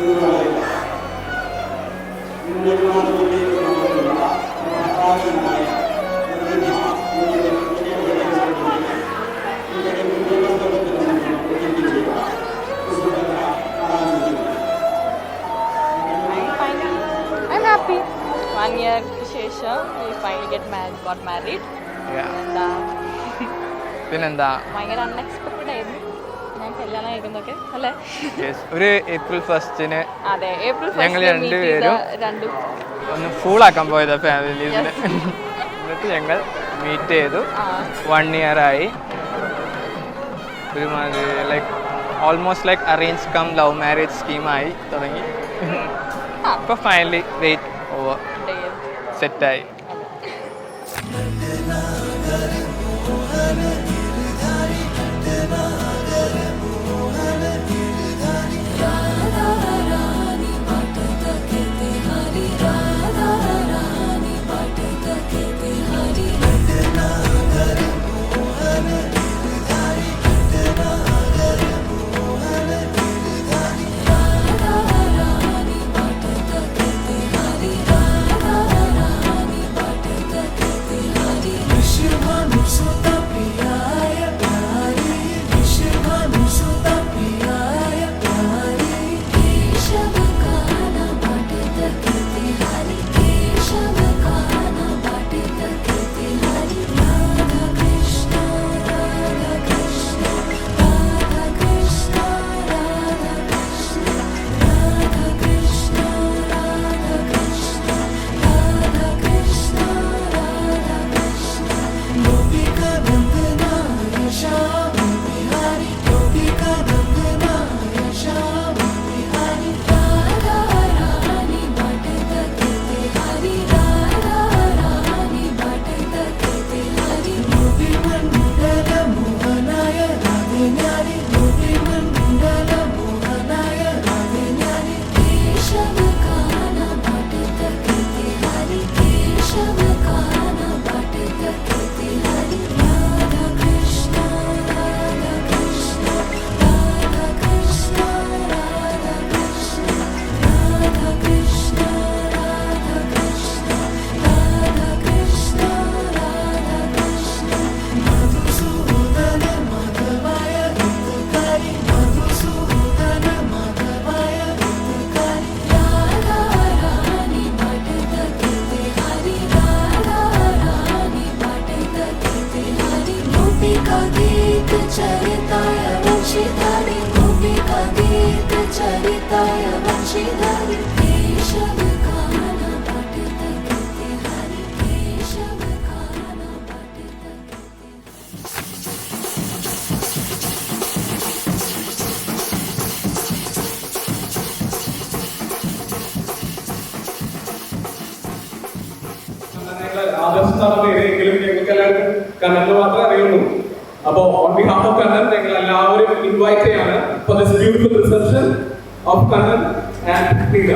I'm happy. 1 year ശേഷം we finally got married. പിന്നെന്താ ഭയങ്കര അൺഎക്സ്പെക്റ്റഡ് ആയിരുന്നു ഞാൻ കല്യാണം കഴിക്കുന്നൊക്കെ അല്ലേ. ഒരു April 1 അതെ April 1 ഞങ്ങൾ രണ്ടുപേരും ഒന്ന് ഫൂളാക്കാൻ പോയതാ ഫാമിലീസിന്. എന്നിട്ട് ഞങ്ങൾ മീറ്റ് ചെയ്തു. 1 year ആയി. ഒരുമാതിരി like almost like arrange cum love marriage സ്കീമായി തുടങ്ങി. അപ്പോൾ ഫൈനലി വെയിറ്റ് ഓവർ സെറ്റായി. കണ്ണന് മാത്രമേ അറിയുള്ളൂ. അപ്പോൾ ഓൺ ബിഹാഫ് ഓഫ് കണ്ണൻ ഞങ്ങൾ എല്ലാവരും ഇൻവൈറ്റ് ചെയ്യാണ് for this beautiful reception of Kannan and Preetha.